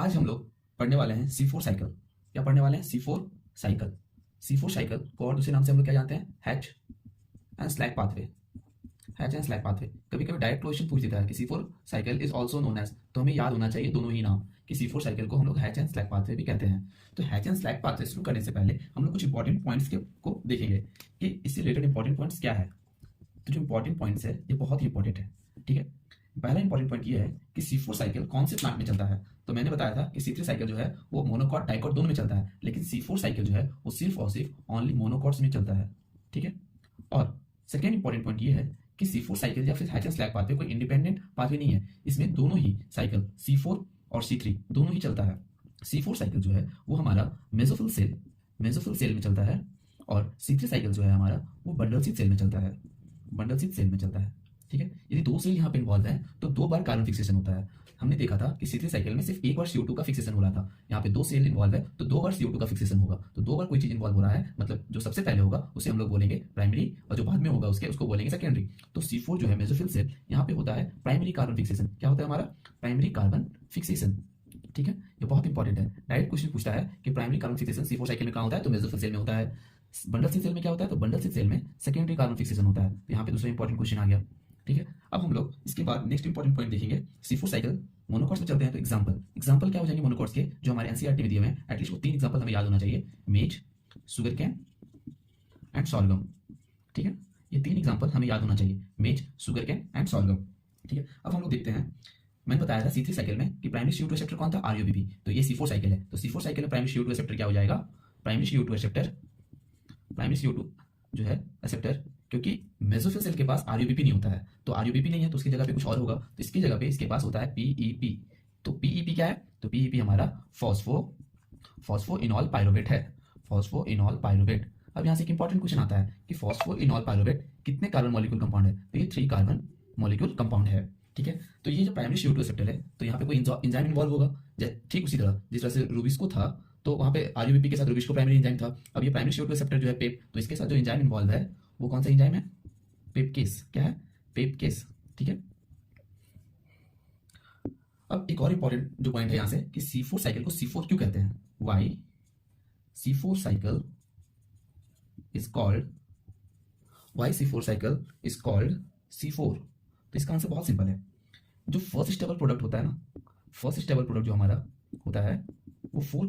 आज हम लोग पढ़ने वाले हैं C4 साइकिल। क्या पढ़ने वाले हैं? C4 cycle. C4 साइकिल को और दूसरे नाम से हम लोग क्या जानते हैं? Hatch and Slack pathway. Hatch and Slack pathway. कभी कभी डायरेक्ट क्वेश्चन पूछ देता है कि C4 cycle is also known as, तो हमें याद होना चाहिए दोनों ही नाम कि C4 साइकिल को हम लोग हैच एंड स्लैक पाथवे भी कहते हैं। तो हैच एंड स्लैक पाथवे शुरू करने से पहले हम लोग कुछ इंपॉर्टेंट पॉइंट्स को देखेंगे कि इससे रिलेटेड इंपॉर्टेंट पॉइंट्स क्या है। तो जो इंपॉर्टेंट पॉइंट्स है ये बहुत ही इंपॉर्टेंट है, ठीक है। पहला इंपॉर्टेंट पॉइंट ये है कि C4 साइकिल कौन से प्लांट में चलता है। तो मैंने बताया था कि C3 साइकिल जो है वो मोनोकॉट डाइकॉट दोनों में चलता है, लेकिन C4 साइकिल जो है वो सिर्फ और सिर्फ ओनली मोनोकॉट्स में चलता है, ठीक है। और सेकेंड इंपॉर्टेंट पॉइंट ये है कि C4 साइकिल या फिर हैच एंड स्लैक पाथवे कोई इंडिपेंडेंट पाथवे नहीं है, इसमें दोनों ही साइकिल C4 और C3 दोनों ही चलता है। C4 साइकिल जो है वो हमारा मेसोफिल सेल में चलता है और C3 साइकिल जो है हमारा वो बंडल सीड सेल में चलता है, बंडल सीड सेल में चलता है, ठीक है। यदि दो सेल यहाँ पे इन्वॉल्व है तो दो बार कार्बन फिक्सेशन होता है। हमने देखा था कि C3 साइकिल में सिर्फ एक बार CO2 का फिक्सेशन हो रहा था, यहाँ पे दो सेल इन्वॉल्व है तो दो बार CO2 का फिक्सेशन होगा। तो दो बार कोई चीज इन्वॉल्व हो रहा है मतलब जो सबसे पहले होगा उसे हम लोग बोलेंगे प्राइमरी और जो बाद में होगा उसको बोलेंगे सेकेंडरी। तो C4 जो है मेसोफिल सेल, यहाँ पे होता है प्राइमरी कार्बन फिक्सेशन। क्या होता है हमारा? प्राइमरी कार्बन फिक्सेशन, ठीक है। ये बहुत इंपॉर्टेंट है। डायरेक्ट क्वेश्चन पूछता है कि primary carbon fixation C4 cycle में कहाँ होता है, तो मेसोफिल सेल में होता है। बंडल सीड सेल में क्या होता है? तो बंडल सीड सेल में सेकेंडरी कार्बन फिक्सेशन होता है। तो यहाँ पे दूसरा इंपॉर्टेंट क्वेश्चन आ गया, ठीक है। अब हम लोग इसके बाद नेक्स्ट इंपॉर्टेंट पॉइंट देखेंगे। C4 साइकिल मोनोकॉट्स में चलते हैं तो एग्जांपल क्या हो जाएंगे मोनोकॉट्स के, जो हमारे एनसीईआरटी में दिए हुए हैं। एटलीस्ट वो 3 एग्जांपल हमें याद होना चाहिए, मेज, शुगर कैन एंड सॉर्गम, ठीक है। ये 3 एग्जांपल हमें याद होना चाहिए, मेज, शुगर कैन एंड सॉर्गम, ठीक है। अब हम लोग देखते हैं, मैंने बताया था C3 साइकिल में कि प्राइमरी CO2 रिसेप्टर कौन था? RUBP। तो ये C4 साइकिल है, तो C4 साइकिल में प्राइमरी CO2 रिसेप्टर क्या हो जाएगा? प्राइमरी CO2 जो है रिसेप्टर, क्योंकि मेसोफिल सेल के पास RUBP नहीं होता है, तो RUBP नहीं है तो उसकी जगह पे कुछ और होगा, तो इसकी जगह पे इसके पास होता है PEP। तो PEP क्या है? तो PEP हमारा फॉस्फोइनॉल पाइरुवेट है, फॉस्फोइनॉल पाइरुवेट। अब यहाँ से एक इंपॉर्टेंट क्वेश्चन आता है कि फॉस्फोइनॉल पाइरुवेट कितने कार्बन मॉलिक्यूल कंपाउंड है? तो ये 3 कार्बन मॉलिक्यूल कंपाउंड है, ठीक है। तो ये जो प्राइमरी CO2 रिसेप्टर है तो यहाँ पे कोई एंजाइम इन्वॉल्व होगा, ठीक उसी तरह जिस तरह से रूबिस्को था तो वहाँ पे RUBP के साथ रूबिस्को प्राइमरी एंजाइम था। अब ये प्राइमरी CO2 रिसेप्टर जो है पेप, तो इसके साथ जो एंजाइम इन्वॉल्व है वो कौन सा एंजाइम है? पेपकेस। क्या है? पेपकेस, ठीक है। अब एक और इंपॉर्टेंट जो पॉइंट है यहाँ से कि C4 साइकिल को C4 क्यों कहते हैं? Why C4 cycle is called C4। तो इसका आंसर बहुत सिंपल है। जो फर्स्ट स्टेबल प्रोडक्ट होता है ना, फर्स्ट स्टेबल प्रोडक्ट जो हमारा होता है वो 4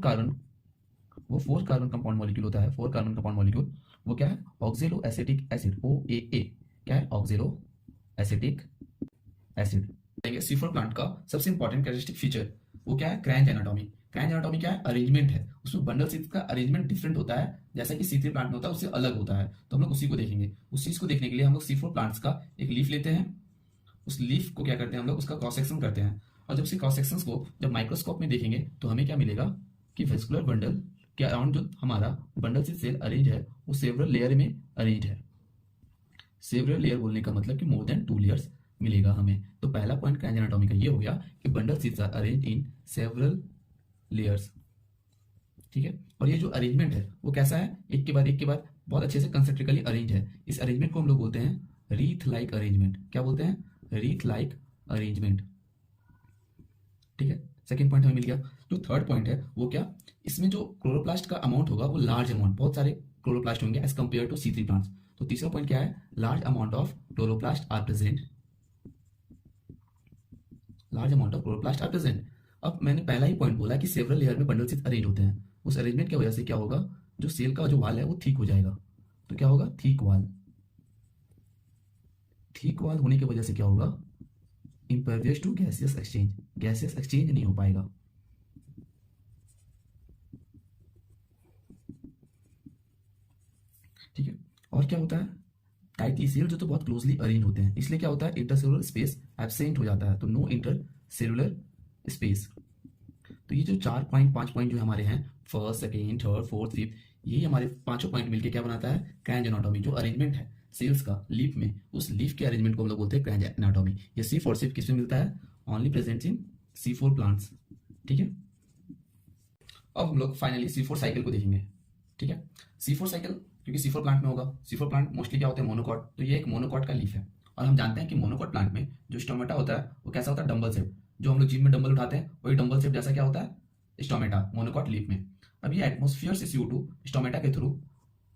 कार्बन कंपाउंड मॉलिक्यूल होता है। 4 कार्बन कंपाउंड मॉलिक्यूल वो क्या है? ऑक्जेलो एसिटिक एसिड, OAA। क्या है? ऑक्जेलो एसिटिक एसिड। C4 प्लांट का सबसे इंपॉर्टेंट कैरेक्टरिस्टिक फीचर वो क्या है? Kranz anatomy. क्रैंच एनाटॉमी क्या है? अरेंजमेंट है। उसमें बंडल सीड्स का अरेंजमेंट डिफरेंट होता है, जैसा कि C3 प्लांट में होता है उससे अलग होता है। तो हम लोग उसी को देखेंगे। उस चीज को देखने के लिए हम लोग C4 प्लांट्स का एक लीफ लेते हैं, उस लीफ को क्या करते हैं हम लोग? उसका क्रॉस सेक्शन करते हैं, और जब उसके क्रॉस सेक्शंस को जब माइक्रोस्कोप में देखेंगे तो हमें क्या मिलेगा कि वेस्कुलर बंडल के अराउंड जो हमारा बंडल सीड सेल अरेंज है वो सेवरल लेयर में अरेंज है। सेवरल लेयर बोलने का मतलब कि मोर देन 2 लेयर्स मिलेगा हमें। तो पहला पॉइंट क्रैंच एनाटॉमी का ये हो गया कि bundle seeds are arrange in several layers, ठीक है। और ये जो अरेंजमेंट है वो कैसा है? एक के बाद बहुत अच्छे से कंसेंट्रिकली अरेंज है। इस अरेंजमेंट को हम लोग बोलते हैं रीथ लाइक अरेंजमेंट। क्या बोलते हैं? रीथ लाइक अरेंजमेंट, ठीक है। सेकंड पॉइंट हमें मिल गया। जो थर्ड पॉइंट है वो क्या? इसमें जो क्लोरोप्लास्ट का अमाउंट होगा वो लार्ज अमाउंट, बहुत सारे क्लोरोप्लास्ट होंगे as compare to C3 plants. तो तीसरा पॉइंट क्या है? Large amount of chloroplast are present, large amount of chloroplast are present. अब मैंने पहला ही पॉइंट बोला कि सेवरल लेयर में बंडल सीड्स अरेंज होते हैं। उस अरेंजमेंट की वजह से क्या होगा? जो सेल का जो वाल है वो ठीक हो जाएगा। तो क्या होगा? ठीक वाल होने की वजह से क्या होगा? इम्परवियस टू गैसियस एक्सचेंज नहीं हो पाएगा, ठीक है। और क्या होता है? टाइटली सील्ड जो तो बहुत क्लोजली अरेंज होते हैं, इसलिए क्या होता है? इंटरसेलुलर स्पेस एब्सेंट हो जाता है, तो नो इंटरसेलुलर स्पेस। तो ये जो 5 पॉइंट जो हमारे हैं, first, second, third, fourth, fifth, यही हमारे पांचों पॉइंट मिलके क्या बनाता है? Kranz anatomy. जो अरेंजमेंट है सेल्स का लीफ में, उस लीफ के अरेंजमेंट को हम लोग बोलते हैं क्रैंच एनाटॉमी। ये सिर्फ और सिर्फ किसमें मिलता है? Only present in C4 plants, ठीक है। अब हम लोग फाइनली C4 साइकिल को देखेंगे, ठीक है। C4 साइकिल क्योंकि C4 प्लांट में होगा, C4 प्लांट मोस्टली क्या होते हैं? मोनोकॉट। तो ये एक मोनोकॉट का लीफ है, और हम जानते हैं कि मोनोकॉट प्लांट में जो स्टोमेटा होता है वो कैसा होता है? Dumbbell shape. जो हम लोग जिम में डंबल उठाते हैं वही डंबल शेप जैसा क्या होता है? स्टोमेटा मोनोकॉट लीफ में। अब ये एटमॉस्फेयर से CO2 स्टोमेटा के थ्रू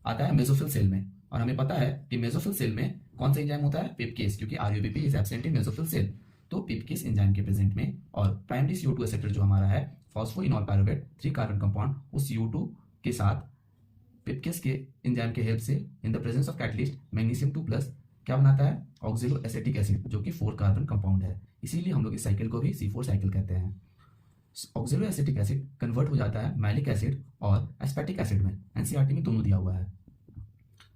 आता है मेसोफिल सेल में, और हमें पता है कि मेसोफिल सेल में कौन सा एंजाइम होता है, पिपकेस, क्योंकि RUBP is absent in mesophyll cell. तो पिपकेस एंजाइम के प्रेजेंट में और प्राइमरी CO2 एक्सेप्टर जो हमारा है फॉस्फोइनॉल पायरुवेट 3 कार्बन कंपाउंड, उस CO2 के साथ पिपकेस के एंजाइम के हेल्प से in the presence of catalyst magnesium 2+ क्या बनाता है, ऑक्जेलो एसिटिक एसिड, जो कि 4 कार्बन कंपाउंड है। इसीलिए हम लोग इस साइकिल को भी C4 साइकिल कहते हैं। ऑक्जेलो एसिटिक एसिड कन्वर्ट हो जाता है मैलिक एसिड और एस्पेटिक एसिड में। NCERT में दोनों दिया हुआ है,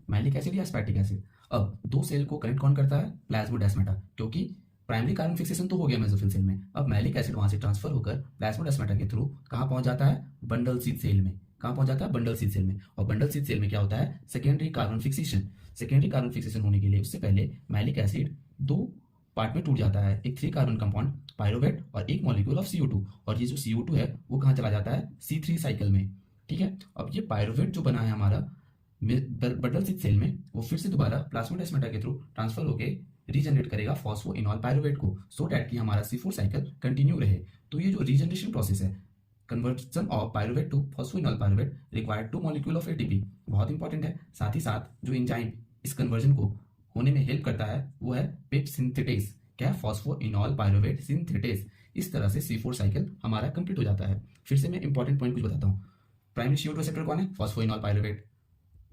मैलिक एसिड या एस्पेटिक एसिड। अब दो सेल को कनेक्ट कौन करता है, प्लाज्मोडेस्माटा, क्योंकि प्राइमरी कार्बन फिक्सेशन तो हो गया मेसोफिल सेल में। अब मैलिक एसिड वहां से ट्रांसफर होकर प्लाज्मोडेस्माटा के थ्रू कहां पहुंच जाता है, बंडल सीड सेल में। कहां पहुंच जाता है, बंडल सीड सेल में। और बंडल सीड सेल में क्या होता है, secondary carbon fixation. Secondary carbon fixation होने के लिए उससे पहले मैलिक एसिड 2 पार्ट में टूट जाता है, एक 3 कार्बन कंपाउंड पायरुवेट और एक मॉलिक्यूल ऑफ CO2। और ये जो CO2 है वो कहां चला जाता है, C3 साइकिल में। ठीक है, अब ये पायरुवेट जो बना है हमारा बंडल सीड सेल में, वो फिर से दोबारा प्लाज्मोडेस्माटा के थ्रू ट्रांसफर होकर रीजनरेट करेगा फॉस्फोइनॉल पायरुवेट को, सो दैट कि हमारा C4 साइकिल कंटिन्यू रहे। तो ये जो रीजनरेशन प्रोसेस है, conversion of pyruvate to phosphoenol pyruvate, required 2 molecule of ATP, बहुत इंपॉर्टेंट है। साथ ही साथ जो एंजाइम इस कन्वर्जन को होने में हेल्प करता है वो है पिप सिंथेटेस। क्या, फॉस्फोइनॉल पायरुवेट सिंथेटेस। इस तरह से C4 साइकिल हमारा कंप्लीट हो जाता है। फिर से मैं इंपॉर्टेंट पॉइंट कुछ बताता हूँ। प्राइमरी CO2 रिसेप्टर कौन है, फॉस्फोइनॉल पायरुवेट।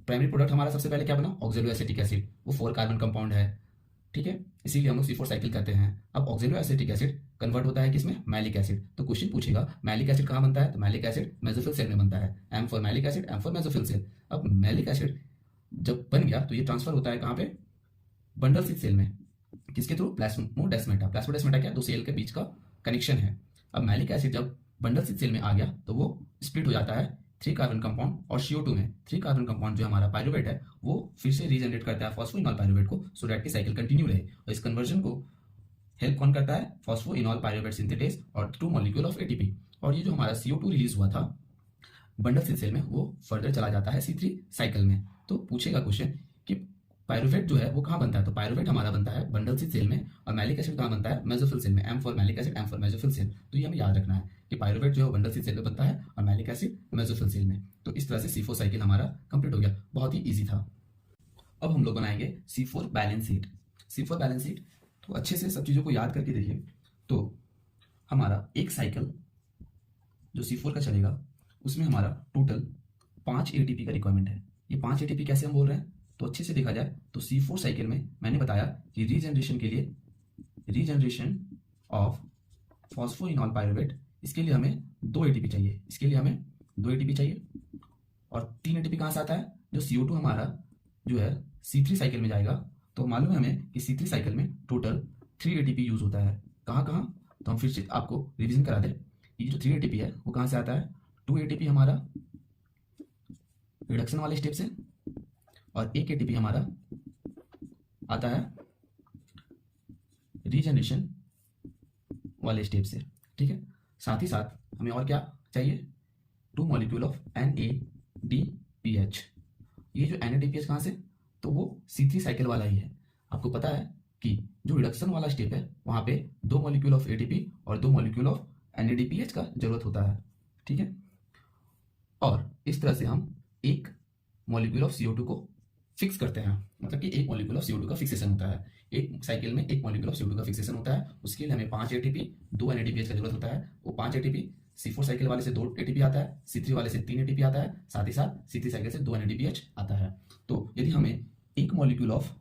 प्राइमरी प्रोडक्ट हमारा सबसे पहले क्या बना, ऑक्जेलो एसिटिक एसिड, वो 4 कार्बन कंपाउंड है। ठीक है, इसीलिए हम लोग C4 साइकिल कहते हैं। अब ऑक्जेलो एसिटिक एसिड कन्वर्ट होता है किसमें, मैलिक एसिड। तो क्वेश्चन पूछेगा मैलिक एसिड कहाँ बनता है, तो मैलिक एसिड मेसोफिल सेल में बनता है। M for malic acid, M for mesophyll cell. अब मैलिक एसिड जब बन गया तो ये ट्रांसफर होता है कहाँ पे, बंडल सीड सेल में। किसके थ्रू, प्लाज्मोडेस्माटा। प्लाज्मोडेस्माटा क्या, दो सेल के बीच का कनेक्शन है। अब मैलिक एसिड जब बंडल सीड सेल में आ गया तो वो स्प्लिट हो जाता है 3 कार्बन कंपाउंड और CO2 में। 3 कार्बन कंपाउंड जो हमारा पायरुवेट है वो फिर से रीजनरेट करता है फॉस्फोइनॉल पायरुवेट को, सो दैट की साइकिल कंटिन्यू रहे। और इस कन्वर्जन को हेल्प कौन करता है, फॉस्फोइनॉल पायरुवेट सिंथेटेस और 2 मॉलिक्यूल ऑफ ATP। और ये जो हमारा CO2 रिलीज हुआ था बंडल सीड सेल में, वो फर्दर चला जाता है C3 साइकिल में। तो पूछेगा क्वेश्चन कि पायरुवेट जो है वो कहाँ बनता है, तो पायरुवेट हमारा बनता है बंडल सीड सेल में, और मैलिक एसिड कहाँ बनता है, मेसोफिल सेल में। M for malic acid, M for mesophyll cell. तो ये हमें याद रखना है कि पायरुवेट जो है बंडल सीड सेल में बनता है और मैलिक एसिड मेसोफिल सेल में। तो इस तरह से C4 साइकिल हमारा कंप्लीट हो गया, बहुत ही ईजी था। अब हम लोग बनाएंगे C4 balance sheet. C4 balance sheet, तो अच्छे से सब चीज़ों को याद करके देखिए। तो हमारा एक साइकिल जो C4 का चलेगा उसमें हमारा टोटल 5 ATP का रिक्वायरमेंट है। ये 5 ATP कैसे हम बोल रहे हैं, तो अच्छे से देखा जाए तो C4 साइकिल में मैंने बताया कि रीजनरेशन के लिए, रीजनरेशन ऑफ फॉस्फोइनॉल पायरुवेट, इसके लिए हमें 2 ATP चाहिए। इसके लिए हमें 2 ATP चाहिए। और 3 ATP कहाँ से आता है, जो CO2 हमारा जो है C3 साइकिल में जाएगा। तो मालूम है हमें कि C3 साइकिल में टोटल 3 ATP यूज होता है। कहाँ कहाँ, तो हम फिर से आपको रिविजन करा दें। ये जो 3 ATP है वो कहाँ से आता है, 2 ATP हमारा रिडक्शन वाले स्टेप से, और 1 ATP हमारा आता है रीजनरेशन वाले स्टेप से। ठीक है, साथ ही साथ हमें और क्या चाहिए, 2 मॉलिक्यूल ऑफ NADPH। ये जो NADPH कहाँ से, तो वो C3 साइकिल वाला ही है। आपको पता है कि जो रिडक्शन वाला स्टेप है वहाँ पे 2 मॉलिक्यूल ऑफ ATP और 2 मॉलिक्यूल ऑफ NADPH का जरूरत होता है। ठीक है, और इस तरह से हम एक मॉलिक्यूल ऑफ CO2 को फिक्स करते हैं, मतलब कि एक मॉलिक्यूल ऑफ CO2 का फिक्सेशन होता है। एक साइकिल में एक मॉलिक्यूल ऑफ CO2 का फिक्सेशन होता है। उसके लिए हमें 5 ATP 2 NADPH का जरूरत होता है। वो 5 ATP C4 साइकिल वाले से 2 ATP आता है, C3 वाले से 3 ATP आता है, साथ ही साथ C3 साइकिल से 2 NADPH आता है। तो यदि हमें एक मॉलिक्यूल ऑफ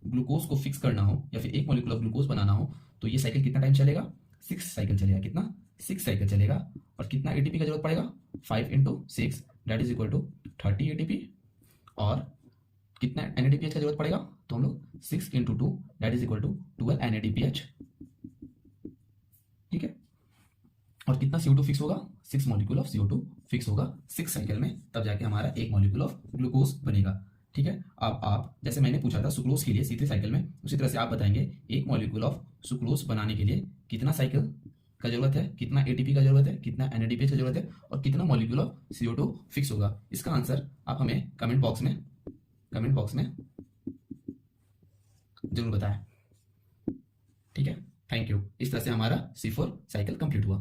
ग्लूकोज को फिक्स करना हो या फिर एक मॉलिक्यूल ऑफ ग्लूकोज बनाना हो तो ये साइकिल कितना टाइम चलेगा, 6 साइकिल चलेगा। कितना, 6 साइकिल चलेगा। और कितना ATP का जरूरत पड़ेगा, 5 × 6 that is equal to 30 ATP। और कितना NADPH का जरूरत पड़ेगा, तो हम लोग 6 × 2 that is equal to 12 NADPH। ठीक है, और कितना CO2 फिक्स होगा, 6 मॉलिक्यूल ऑफ CO2 फिक्स होगा 6 साइकिल में, तब जाके हमारा एक मॉलिक्यूल ऑफ ग्लूकोज बनेगा। ठीक है, अब आप जैसे मैंने पूछा था सुक्रोज के लिए C3 साइकिल में, उसी तरह से आप बताएंगे एक मॉलिक्यूल ऑफ सुक्रोज बनाने के लिए कितना साइकिल का जरूरत है, कितना ATP का जरूरत है, कितना NADPH का जरूरत है, और कितना मॉलिक्यूल ऑफ CO2 फिक्स होगा। इसका आंसर आप हमें कमेंट बॉक्स में जरूर बताएं। ठीक है, थैंक यू। इस तरह से हमारा C4 साइकिल कंप्लीट हुआ।